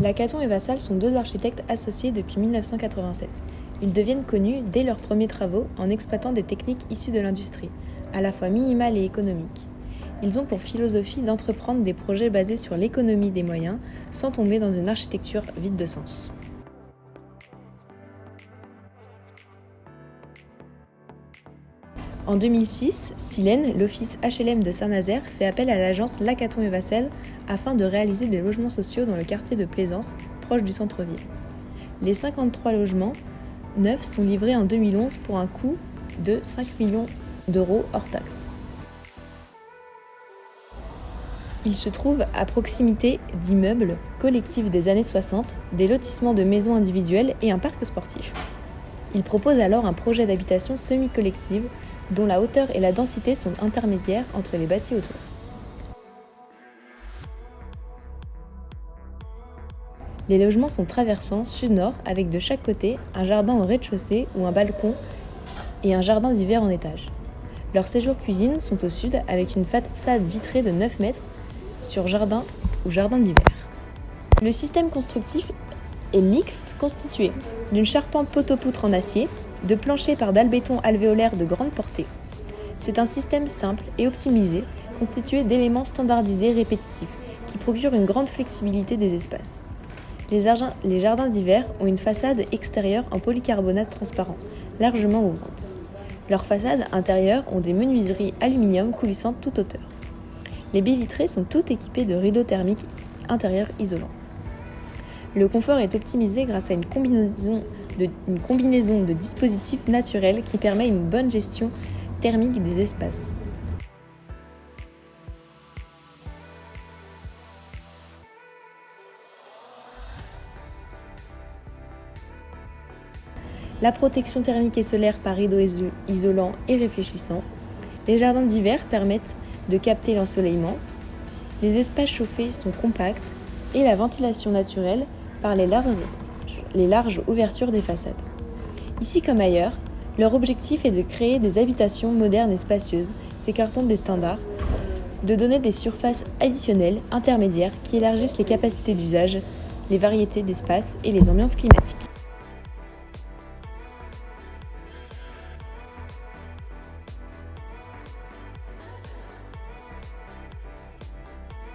Lacaton et Vassal sont deux architectes associés depuis 1987. Ils deviennent connus dès leurs premiers travaux en exploitant des techniques issues de l'industrie, à la fois minimales et économiques. Ils ont pour philosophie d'entreprendre des projets basés sur l'économie des moyens sans tomber dans une architecture vide de sens. En 2006, Silène, l'office HLM de Saint-Nazaire, fait appel à l'agence Lacaton et Vassal afin de réaliser des logements sociaux dans le quartier de Plaisance, proche du centre-ville. Les 53 logements neufs sont livrés en 2011 pour un coût de 5 millions d'euros hors taxes. Ils se trouvent à proximité d'immeubles collectifs des années 60, des lotissements de maisons individuelles et un parc sportif. Ils proposent alors un projet d'habitation semi-collective dont la hauteur et la densité sont intermédiaires entre les bâtis autour. Les logements sont traversants sud-nord avec de chaque côté un jardin au rez-de-chaussée ou un balcon et un jardin d'hiver en étage. Leurs séjours cuisine sont au sud avec une façade vitrée de 9 mètres sur jardin ou jardin d'hiver. Le système constructif est mixte, constitué d'une charpente poteau-poutre en acier, de planchers par dalles béton alvéolaires de grande portée. C'est un système simple et optimisé, constitué d'éléments standardisés répétitifs, qui procurent une grande flexibilité des espaces. Les jardins d'hiver ont une façade extérieure en polycarbonate transparent, largement ouvrante. Leurs façades intérieures ont des menuiseries aluminium coulissant toute hauteur. Les baies vitrées sont toutes équipées de rideaux thermiques intérieurs isolants. Le confort est optimisé grâce à une combinaison de dispositifs naturels qui permet une bonne gestion thermique des espaces. La protection thermique et solaire par rideaux isolants et réfléchissants. Les jardins d'hiver permettent de capter l'ensoleillement. Les espaces chauffés sont compacts et la ventilation naturelle par les larges ouvertures des façades. Ici comme ailleurs, leur objectif est de créer des habitations modernes et spacieuses, s'écartant des standards, de donner des surfaces additionnelles, intermédiaires, qui élargissent les capacités d'usage, les variétés d'espaces et les ambiances climatiques.